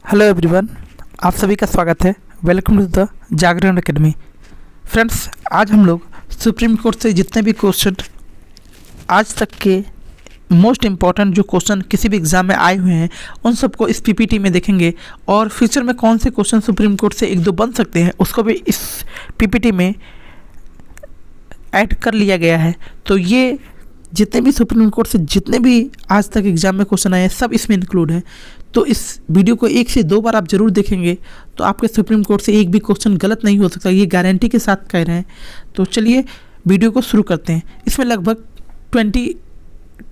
Hello everyone, आप सभी का स्वागत है। Welcome to the Jagran academy. Friends, आज हम लोग सुप्रीम कोर्ट से जितने भी क्वेश्चन आज तक के मोस्ट इम्पॉर्टेंट जो क्वेश्चन किसी भी एग्ज़ाम में आए हुए हैं उन सबको इस पीपीटी में देखेंगे और फ्यूचर में कौन से क्वेश्चन सुप्रीम कोर्ट से एक दो बन सकते हैं उसको भी इस पीपीटी में ऐड कर लिया गया है। तो ये जितने भी सुप्रीम कोर्ट से जितने भी आज तक एग्ज़ाम में क्वेश्चन आए हैं सब इसमें इंक्लूड है। तो इस वीडियो को 1 से 2 बार आप ज़रूर देखेंगे तो आपके सुप्रीम कोर्ट से एक भी क्वेश्चन गलत नहीं हो सकता, ये गारंटी के साथ कह रहे हैं। तो चलिए वीडियो को शुरू करते हैं। इसमें लगभग 22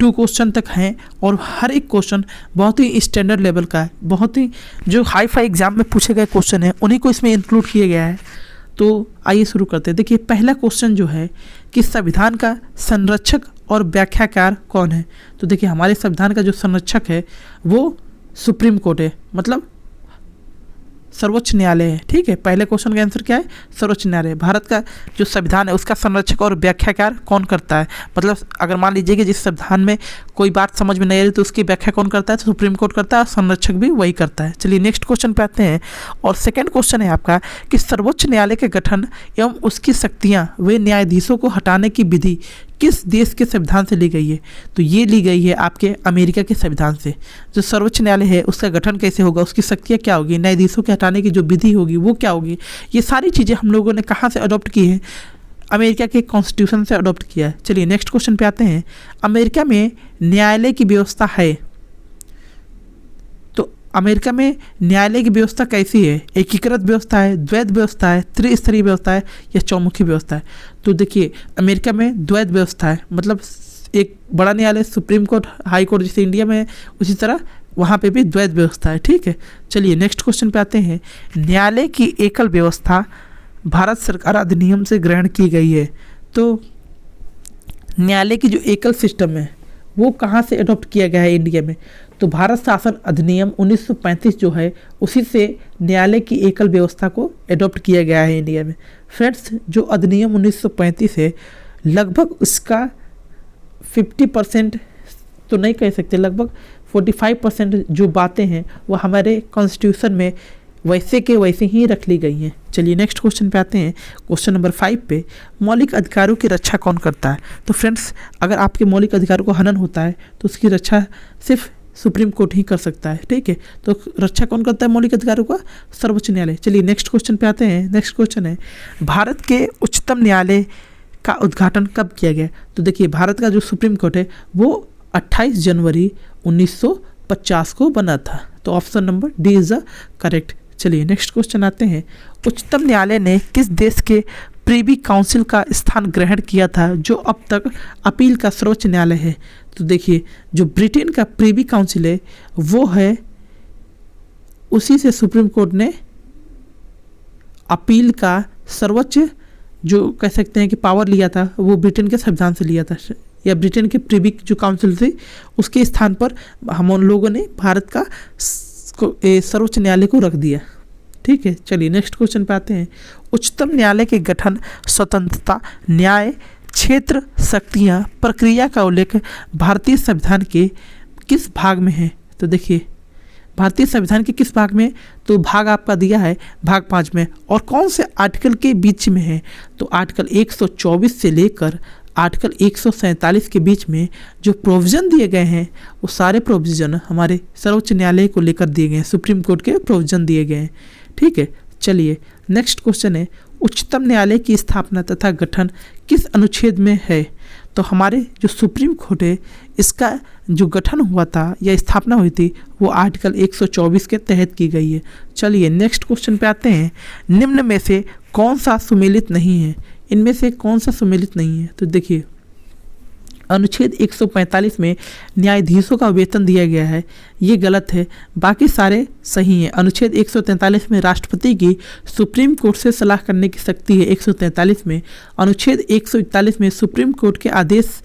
क्वेश्चन तक हैं और हर एक क्वेश्चन बहुत ही स्टैंडर्ड लेवल का है, बहुत ही जो हाई फाई एग्जाम में पूछे गए क्वेश्चन हैं उन्हीं को इसमें इंक्लूड किया गया है। तो आइए शुरू करते हैं। देखिए, पहला क्वेश्चन जो है कि संविधान का संरक्षक और व्याख्याकार कौन है। तो देखिए, हमारे संविधान का जो संरक्षक है वो सुप्रीम कोर्ट है, मतलब सर्वोच्च न्यायालय है। ठीक है, पहले क्वेश्चन का आंसर क्या है? सर्वोच्च न्यायालय। भारत का जो संविधान है उसका संरक्षक और व्याख्याकार कौन करता है, मतलब अगर मान लीजिए कि जिस संविधान में कोई बात समझ में नहीं आ रही तो उसकी व्याख्या कौन करता है? तो सुप्रीम कोर्ट करता है और संरक्षक भी वही करता है। चलिए नेक्स्ट क्वेश्चन पे आते हैं। और सेकेंड क्वेश्चन है आपका कि सर्वोच्च न्यायालय के गठन एवं उसकी शक्तियाँ वे न्यायाधीशों को हटाने की विधि किस देश के संविधान से ली गई है? तो ये ली गई है आपके अमेरिका के संविधान से। जो सर्वोच्च न्यायालय है उसका गठन कैसे होगा, उसकी शक्तियाँ क्या होगी, न्यायाधीशों के हटाने की जो विधि होगी वो क्या होगी, ये सारी चीज़ें हम लोगों ने कहाँ से अडॉप्ट की है? अमेरिका के कॉन्स्टिट्यूशन से अडॉप्ट किया है। चलिए नेक्स्ट क्वेश्चन पे आते हैं। अमेरिका में न्यायालय की व्यवस्था है, तो अमेरिका में न्यायालय की व्यवस्था कैसी है? एकीकृत व्यवस्था है, द्वैध व्यवस्था है, त्रिस्तरीय व्यवस्था है या चौमुखी व्यवस्था है? तो देखिए, अमेरिका में द्वैध व्यवस्था है, मतलब एक बड़ा न्यायालय सुप्रीम कोर्ट, हाई कोर्ट जैसे इंडिया में है उसी तरह वहाँ पे भी द्वैध व्यवस्था है। ठीक है, चलिए नेक्स्ट क्वेश्चन पे आते हैं। न्यायालय की एकल व्यवस्था भारत सरकार अधिनियम से ग्रहण की गई है। तो न्यायालय की जो एकल सिस्टम है वो कहाँ से अडॉप्ट किया गया है इंडिया में? तो भारत शासन अधिनियम 1935 जो है उसी से न्यायालय की एकल व्यवस्था को अडॉप्ट किया गया है इंडिया में। फ्रेंड्स, जो अधिनियम 1935 है लगभग उसका 50% तो नहीं कह सकते, लगभग 45% जो बातें हैं वो हमारे कॉन्स्टिट्यूशन में वैसे के वैसे ही रख ली गई हैं। चलिए नेक्स्ट क्वेश्चन पे आते हैं। क्वेश्चन नंबर 5 पे, मौलिक अधिकारों की रक्षा कौन करता है? तो फ्रेंड्स, अगर आपके मौलिक अधिकारों को हनन होता है तो उसकी रक्षा सिर्फ सुप्रीम कोर्ट ही कर सकता है। ठीक है, तो रक्षा कौन करता है मौलिक अधिकारों का? सर्वोच्च न्यायालय। चलिए नेक्स्ट क्वेश्चन पे आते हैं। नेक्स्ट क्वेश्चन है, भारत के उच्चतम न्यायालय का उद्घाटन कब किया गया? तो देखिए, भारत का जो सुप्रीम कोर्ट है वो 28 जनवरी 1950 को बना था। तो option number D is the correct. चलिए नेक्स्ट क्वेश्चन आते हैं। उच्चतम न्यायालय ने किस देश के प्रीवी काउंसिल का स्थान ग्रहण किया था जो अब तक अपील का सर्वोच्च न्यायालय है? तो देखिए, जो ब्रिटेन का प्रीवी काउंसिल है वो है, उसी से सुप्रीम कोर्ट ने अपील का सर्वोच्च जो कह सकते हैं कि पावर लिया था वो ब्रिटेन के संविधान से लिया था, या ब्रिटेन के प्रीवी जो काउंसिल थी उसके स्थान पर हम उन लोगों ने भारत का सर्वोच्च न्यायालय को रख दिया। ठीक है, चलिए नेक्स्ट क्वेश्चन पे आते हैं। उच्चतम न्यायालय के गठन, स्वतंत्रता, न्याय क्षेत्र, शक्तियाँ, प्रक्रिया का उल्लेख भारतीय संविधान के किस भाग में है? तो देखिए, भारतीय संविधान के किस भाग में? तो भाग आपका दिया है भाग 5 में। और कौन से आर्टिकल के बीच में है? तो आर्टिकल 124 से लेकर आर्टिकल 147 के बीच में जो प्रोविज़न दिए गए हैं वो सारे प्रोविज़न हमारे सर्वोच्च न्यायालय को लेकर दिए गए हैं, सुप्रीम कोर्ट के प्रोविज़न दिए गए हैं। ठीक है, चलिए नेक्स्ट क्वेश्चन है, उच्चतम न्यायालय की स्थापना तथा गठन किस अनुच्छेद में है? तो हमारे जो सुप्रीम कोर्ट है इसका जो गठन हुआ था या स्थापना हुई थी वो आर्टिकल 124 के तहत की गई है। चलिए नेक्स्ट क्वेश्चन पे आते हैं। निम्न में से कौन सा सुमेलित नहीं है? इनमें से कौन सा सुमेलित नहीं है? तो देखिए, अनुच्छेद 145 में न्यायाधीशों का वेतन दिया गया है, ये गलत है, बाकी सारे सही हैं। अनुच्छेद 143 में राष्ट्रपति की सुप्रीम कोर्ट से सलाह करने की शक्ति है, 143 में। अनुच्छेद 141 में सुप्रीम कोर्ट के आदेश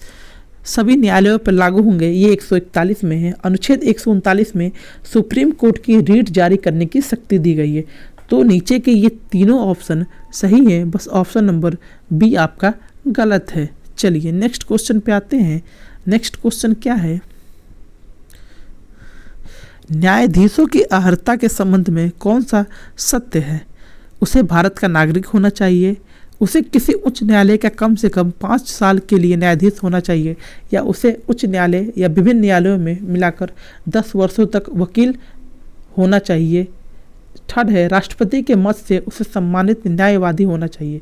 सभी न्यायालयों पर लागू होंगे, ये 141 में है। अनुच्छेद 139 में सुप्रीम कोर्ट की रीट जारी करने की शक्ति दी गई है। तो नीचे के ये तीनों ऑप्शन सही हैं, बस ऑप्शन नंबर बी आपका गलत है। चलिए नेक्स्ट क्वेश्चन पे आते हैं। नेक्स्ट क्वेश्चन क्या है? न्यायाधीशों की अर्हता के संबंध में कौन सा सत्य है? उसे भारत का नागरिक होना चाहिए, उसे किसी उच्च न्यायालय का कम से कम 5 साल के लिए न्यायाधीश होना चाहिए, या उसे उच्च न्यायालय या विभिन्न न्यायालयों में मिलाकर 10 वर्षों तक वकील होना चाहिए। थर्ड है, राष्ट्रपति के मत से उसे सम्मानित न्यायवादी होना चाहिए।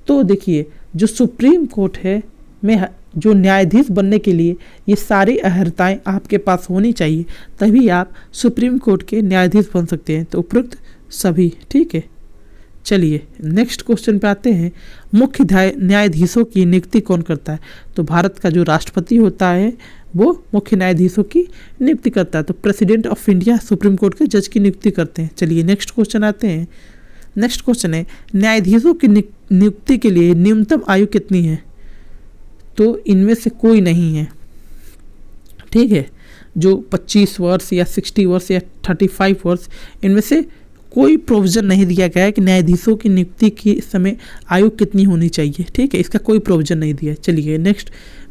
तो देखिए, जो सुप्रीम कोर्ट है में जो न्यायाधीश बनने के लिए ये सारी अर्हताएं आपके पास होनी चाहिए, तभी आप सुप्रीम कोर्ट के न्यायाधीश बन सकते हैं। तो उपरोक्त सभी, ठीक है। चलिए नेक्स्ट क्वेश्चन पे आते हैं। मुख्य न्यायाधीशों की नियुक्ति कौन करता है? तो भारत का जो राष्ट्रपति होता है वो मुख्य न्यायाधीशों की नियुक्ति करता है। तो president of India supreme court के जज की नियुक्ति करते हैं। चलिए नेक्स्ट क्वेश्चन आते हैं। नेक्स्ट क्वेश्चन है, न्यायाधीशों की नियुक्ति के लिए न्यूनतम आयु कितनी है? तो इनमें से कोई नहीं है, ठीक है। जो 25 वर्ष या 60 वर्ष या 35 वर्ष, इनमें से कोई प्रोविज़न नहीं दिया गया है कि न्यायाधीशों की नियुक्ति के समय आयु कितनी होनी चाहिए, ठीक है। इसका कोई प्रोविज़न नहीं दिया है। चलिए नेक्स्ट,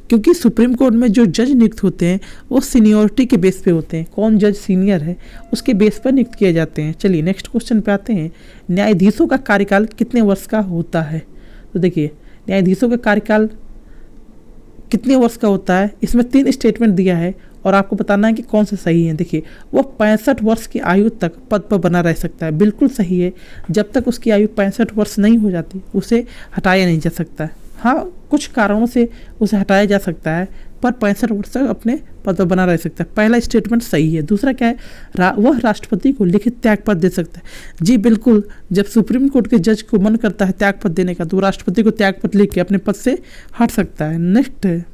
क्योंकि सुप्रीम कोर्ट में जो जज नियुक्त होते हैं वो सीनियरिटी के बेस पे होते हैं, कौन जज सीनियर है उसके बेस पर नियुक्त किए जाते हैं। चलिए नेक्स्ट क्वेश्चन पे आते हैं। न्यायाधीशों का कार्यकाल कितने वर्ष का होता है? तो देखिए, न्यायाधीशों का कार्यकाल कितने वर्ष का होता है, इसमें 3 स्टेटमेंट दिया है और आपको बताना है कि कौन सा सही है। देखिए, वो 65 वर्ष की आयु तक पद पर बना रह सकता है, बिल्कुल सही है। जब तक उसकी आयु 65 वर्ष नहीं हो जाती उसे हटाया नहीं जा सकता है। हाँ, कुछ कारणों से उसे हटाया जा सकता है, पर 65 वर्ष तक अपने पद पर बना रह सकता है। पहला स्टेटमेंट सही है। दूसरा क्या है, वह राष्ट्रपति को लिखित त्यागपत्र दे सकता है। जी बिल्कुल, जब सुप्रीम कोर्ट के जज को मन करता है त्यागपत्र देने का तो राष्ट्रपति को त्यागपत्र लिख के अपने पद से हट सकता है। नेक्स्ट है,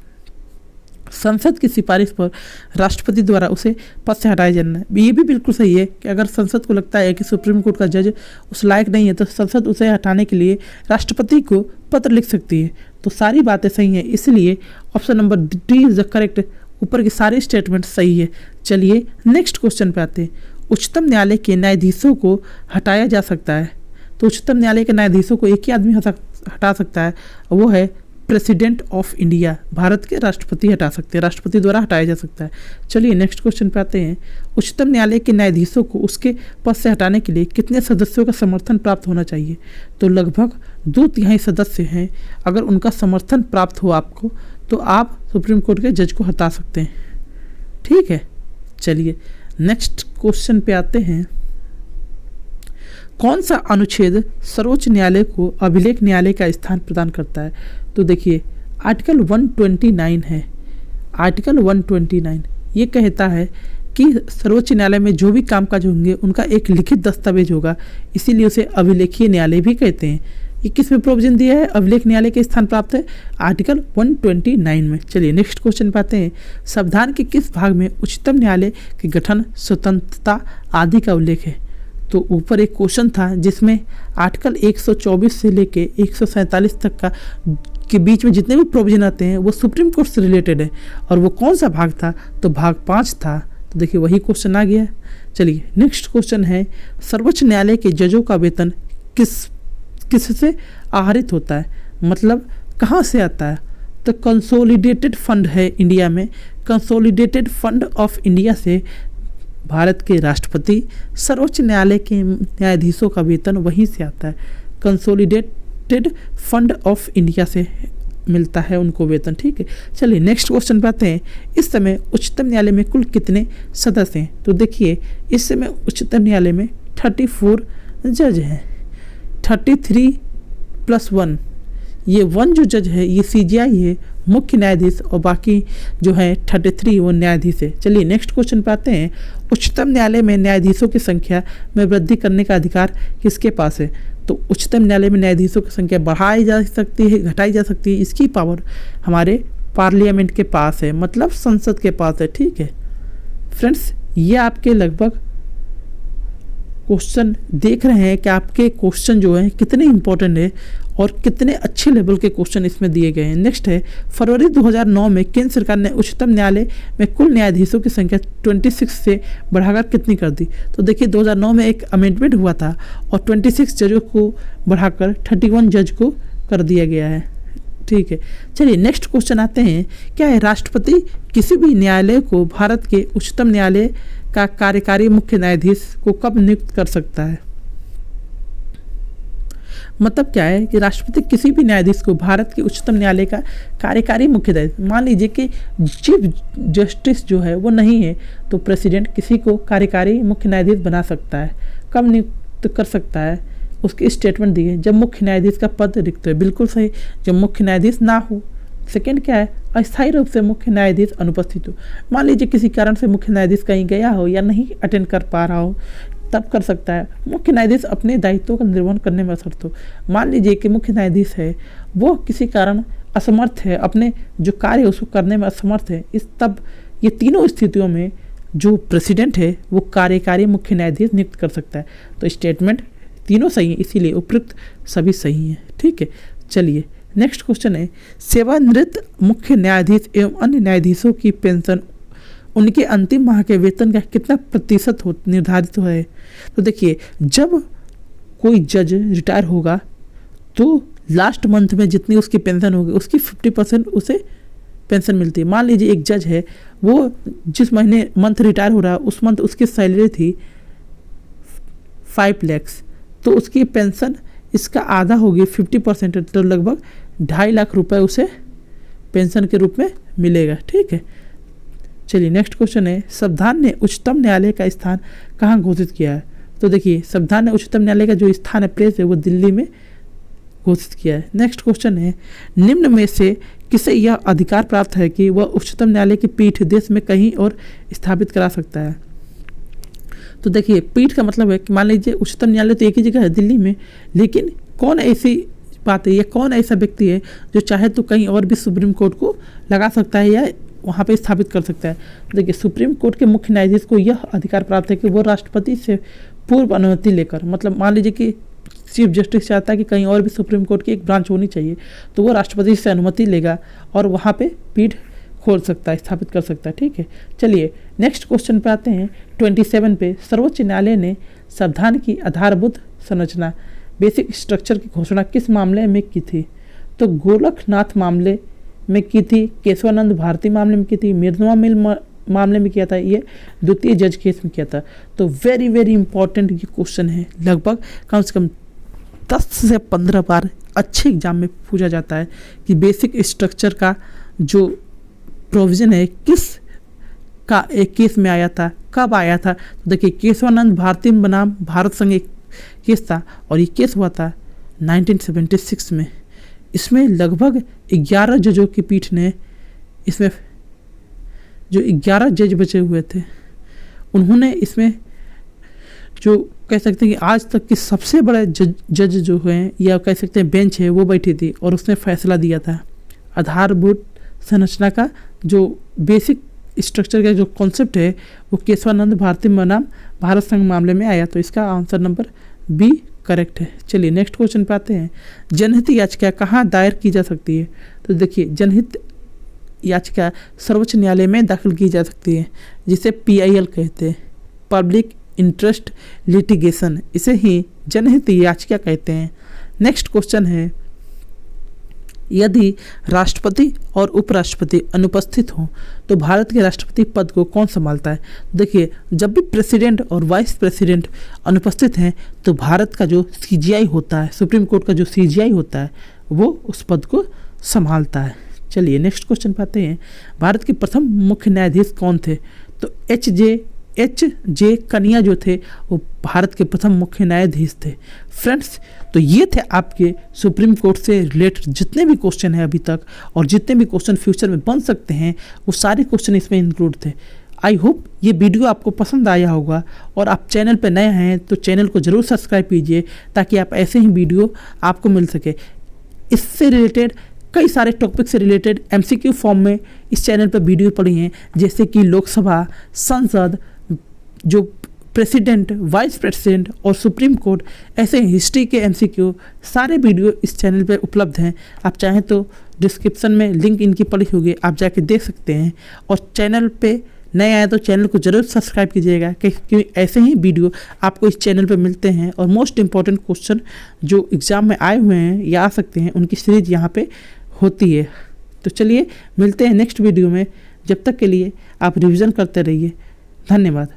संसद की सिफारिश पर राष्ट्रपति द्वारा उसे पद से हटाया जाना है। ये भी बिल्कुल सही है कि अगर संसद को लगता है कि सुप्रीम कोर्ट का जज उस लायक नहीं है तो संसद उसे हटाने के लिए राष्ट्रपति को पत्र लिख सकती है। तो सारी बातें सही हैं, इसलिए option number D is the correct. ऊपर के सारे स्टेटमेंट सही है। चलिए नेक्स्ट क्वेश्चन पे आते हैं। उच्चतम न्यायालय के न्यायाधीशों को हटाया जा सकता है। तो उच्चतम न्यायालय के न्यायाधीशों को एक ही आदमी हटा सकता है, वो है प्रेसिडेंट ऑफ इंडिया। भारत के राष्ट्रपति हटा सकते हैं, राष्ट्रपति द्वारा हटाया जा सकता है। चलिए नेक्स्ट क्वेश्चन पे आते हैं। उच्चतम न्यायालय के न्यायाधीशों को उसके पद से हटाने के लिए कितने सदस्यों का समर्थन प्राप्त होना चाहिए? तो लगभग 2/3 सदस्य हैं। अगर उनका समर्थन प्राप्त हो आपको तो आप सुप्रीम कोर्ट के जज को हटा सकते हैं, ठीक है। चलिए नेक्स्ट क्वेश्चन पे आते हैं। कौन सा अनुच्छेद सर्वोच्च न्यायालय को अभिलेख न्यायालय का स्थान प्रदान करता है? तो देखिए, आर्टिकल 129 है। आर्टिकल 129 ये कहता है कि सर्वोच्च न्यायालय में जो भी कामकाज होंगे उनका एक लिखित दस्तावेज होगा, इसीलिए उसे अभिलेखीय न्यायालय भी कहते हैं। ये किस में प्रोविजन दिया है? अभिलेख न्यायालय के स्थान प्राप्त है आर्टिकल 129 में। चलिए नेक्स्ट क्वेश्चन पाते हैं। संविधान के किस भाग में उच्चतम न्यायालय के गठन, स्वतंत्रता आदि का उल्लेख है? तो ऊपर एक क्वेश्चन था जिसमें आर्टिकल 124 से लेके 147 तक का के बीच में जितने भी प्रोविजन आते हैं वो सुप्रीम कोर्ट से रिलेटेड है, और वो कौन सा भाग था? तो भाग 5 था। तो देखिए वही क्वेश्चन आ गया। चलिए नेक्स्ट क्वेश्चन है, सर्वोच्च न्यायालय के जजों का वेतन किससे आहरित होता है, मतलब कहाँ से आता है? तो कंसोलिडेटेड फंड है इंडिया में, कंसोलिडेटेड फंड ऑफ इंडिया से भारत के राष्ट्रपति, सर्वोच्च न्यायालय के न्यायाधीशों का वेतन वहीं से आता है। कंसोलिडेटेड फंड ऑफ इंडिया से मिलता है उनको वेतन, ठीक है। चलिए नेक्स्ट क्वेश्चन पे आते हैं। इस समय उच्चतम न्यायालय में कुल कितने सदस्य हैं? तो देखिए, इस समय उच्चतम न्यायालय में 34 जज हैं। 33 + 1, ये 1 जो जज है ये CJI है, मुख्य न्यायाधीश, और बाकी जो है 33 वो न्यायाधीश है। चलिए नेक्स्ट क्वेश्चन पे आते हैं। उच्चतम न्यायालय में न्यायाधीशों की संख्या में वृद्धि करने का अधिकार किसके पास है? तो उच्चतम न्यायालय में न्यायाधीशों की संख्या बढ़ाई जा सकती है, घटाई जा सकती है, इसकी पावर हमारे पार्लियामेंट के पास है, मतलब संसद के पास है, ठीक है। फ्रेंड्स, ये आपके लगभग क्वेश्चन देख रहे हैं कि आपके क्वेश्चन जो हैं कितने इंपॉर्टेंट है और कितने अच्छे लेवल के क्वेश्चन इसमें दिए गए हैं। नेक्स्ट है, फरवरी 2009 में केंद्र सरकार ने उच्चतम न्यायालय में कुल न्यायाधीशों की संख्या 26 से बढ़ाकर कितनी कर दी? तो देखिए 2009 में एक अमेंडमेंट हुआ था और 26 जजों को बढ़ाकर 31 जज को कर दिया गया है, ठीक है। चलिए नेक्स्ट क्वेश्चन आते हैं। क्या है, राष्ट्रपति किसी भी न्यायालय को भारत के उच्चतम न्यायालय का कार्यकारी मुख्य न्यायाधीश को कब नियुक्त कर सकता है? मतलब क्या है कि राष्ट्रपति किसी भी न्यायाधीश को भारत के उच्चतम न्यायालय का कार्यकारी मुख्य न्यायाधीश, मान लीजिए कि चीफ जस्टिस जो है वो नहीं है, तो प्रेसिडेंट किसी को कार्यकारी मुख्य न्यायाधीश बना सकता है। कब नियुक्त कर सकता है? उसकी स्टेटमेंट दी है जब मुख्य न्यायाधीश का पद रिक्त है। बिल्कुल सही, जब मुख्य न्यायाधीश ना हो। सेकेंड क्या है? अस्थायी रूप से मुख्य न्यायाधीश अनुपस्थित हो। मान लीजिए किसी कारण से मुख्य न्यायाधीश कहीं गया हो या नहीं अटेंड कर पा रहा हो, तब कर सकता है। मुख्य न्यायाधीश अपने दायित्वों का निर्वहन करने में असमर्थ हो। मान लीजिए कि मुख्य न्यायाधीश है वो किसी कारण असमर्थ है, अपने जो कार्य उसको करने में असमर्थ है, तब ये तीनों स्थितियों में जो प्रेसिडेंट है वो कार्यकारी मुख्य न्यायाधीश नियुक्त कर सकता है। तो स्टेटमेंट तीनों सही है, इसीलिए उपयुक्त सभी सही हैं। ठीक है, चलिए नेक्स्ट क्वेश्चन है, सेवानिवृत्त मुख्य न्यायाधीश एवं अन्य न्यायाधीशों की पेंशन उनके अंतिम माह के वेतन का कितना प्रतिशत निर्धारित है? तो देखिए, जब कोई जज रिटायर होगा तो लास्ट मंथ में जितनी उसकी पेंशन होगी उसकी 50% उसे पेंशन मिलती है। मान लीजिए एक जज है, वो जिस महीने मंथ रिटायर हो रहा है उस मंथ उसकी सैलरी थी 5 लाख, तो उसकी पेंशन इसका आधा होगी 50%, तो लगभग 2.5 लाख रुपए उसे पेंशन के रूप में मिलेगा। ठीक है, चलिए नेक्स्ट क्वेश्चन है, संविधान ने उच्चतम न्यायालय का स्थान कहाँ घोषित किया है? तो देखिए, संविधान ने उच्चतम न्यायालय का जो स्थान है, प्लेस है, वो दिल्ली में घोषित किया है। नेक्स्ट क्वेश्चन है, निम्न में से किसे यह अधिकार प्राप्त है कि वह उच्चतम न्यायालय की पीठ देश में कहीं और स्थापित करा सकता है? तो देखिए, पीठ का मतलब है कि मान लीजिए उच्चतम न्यायालय तो एक ही जगह है दिल्ली में, लेकिन कौन ऐसी बात है या कौन ऐसा व्यक्ति है जो चाहे तो कहीं और भी सुप्रीम कोर्ट को लगा सकता है या वहाँ पे स्थापित कर सकता है? देखिए, सुप्रीम कोर्ट के मुख्य न्यायाधीश को यह अधिकार प्राप्त है कि वो राष्ट्रपति से पूर्व अनुमति लेकर, मतलब मान लीजिए कि चीफ जस्टिस चाहता है कि कहीं और भी सुप्रीम कोर्ट की एक ब्रांच होनी चाहिए, तो वो राष्ट्रपति से अनुमति लेगा और वहाँ पे पीठ खोल सकता है, स्थापित कर सकता है। ठीक है, चलिए नेक्स्ट क्वेश्चन पे आते हैं 27 पे। सर्वोच्च न्यायालय ने संविधान की आधारभूत संरचना बेसिक स्ट्रक्चर की घोषणा किस मामले में की थी? तो गोरखनाथ मामले में की थी, केशवानंद भारती मामले में की थी, मिर्जवा मिल मामले में किया था, ये द्वितीय जज केस में किया था। तो वेरी वेरी इंपॉर्टेंट ये क्वेश्चन है, लगभग कम से कम 10 से 15 बार अच्छे एग्जाम में पूछा जाता है कि बेसिक स्ट्रक्चर का जो प्रोविज़न है किस का एक केस में आया था, कब आया था? तो देखिए, केशवानंद भारती बनाम भारत संघ एक केस था और ये केस हुआ था 1976 में। इसमें लगभग 11 जजों की पीठ ने, इसमें जो 11 जज बचे हुए थे उन्होंने इसमें जो कह सकते हैं कि आज तक की सबसे बड़े जज जो हैं या कह सकते हैं बेंच है वो बैठी थी और उसने फैसला दिया था आधारभूत संरचना का जो बेसिक स्ट्रक्चर का जो कॉन्सेप्ट है वो केशवानंद भारती बनाम भारत संघ मामले में आया। तो इसका आंसर नंबर बी करेक्ट है। चलिए नेक्स्ट क्वेश्चन पे आते हैं, जनहित याचिका कहाँ दायर की जा सकती है? तो देखिए, जनहित याचिका सर्वोच्च न्यायालय में दाखिल की जा सकती है, जिसे PIL कहते हैं, पब्लिक इंटरेस्ट लिटिगेशन, इसे ही जनहित याचिका कहते हैं। नेक्स्ट क्वेश्चन है, यदि राष्ट्रपति और उपराष्ट्रपति अनुपस्थित हों तो भारत के राष्ट्रपति पद को कौन संभालता है? देखिए, जब भी प्रेसिडेंट और वाइस प्रेसिडेंट अनुपस्थित हैं तो भारत का जो CGI होता है, सुप्रीम कोर्ट का जो CGI होता है, वो उस पद को संभालता है। चलिए नेक्स्ट क्वेश्चन पे आते हैं, भारत के प्रथम मुख्य न्यायाधीश कौन थे? तो H.J. कनिया जो थे वो भारत के प्रथम मुख्य न्यायाधीश थे। फ्रेंड्स, तो ये थे आपके सुप्रीम कोर्ट से रिलेटेड जितने भी क्वेश्चन हैं अभी तक और जितने भी क्वेश्चन फ्यूचर में बन सकते हैं वो सारे क्वेश्चन इसमें इंक्लूड थे। आई होप ये वीडियो आपको पसंद आया होगा और आप चैनल पर नए हैं तो चैनल को ज़रूर सब्सक्राइब कीजिए ताकि आप ऐसे ही वीडियो आपको मिल सके। इससे रिलेटेड कई सारे टॉपिक से रिलेटेड MCQ फॉर्म में इस चैनल पर वीडियो पड़ी हैं, जैसे कि लोकसभा, संसद, जो प्रेसिडेंट, वाइस प्रेसिडेंट और सुप्रीम कोर्ट, ऐसे हिस्ट्री के MCQ सारे वीडियो इस चैनल पे उपलब्ध हैं। आप चाहें तो डिस्क्रिप्शन में लिंक इनकी पड़ी होगी, आप जाके देख सकते हैं। और चैनल पे नए आए तो चैनल को ज़रूर सब्सक्राइब कीजिएगा क्योंकि ऐसे ही वीडियो आपको इस चैनल पे मिलते हैं और मोस्ट इम्पॉर्टेंट क्वेश्चन जो एग्ज़ाम में आए हुए हैं या आ सकते हैं उनकी सीरीज यहाँ पे होती है। तो चलिए मिलते हैं नेक्स्ट वीडियो में, जब तक के लिए आप रिवीजन करते रहिए। धन्यवाद।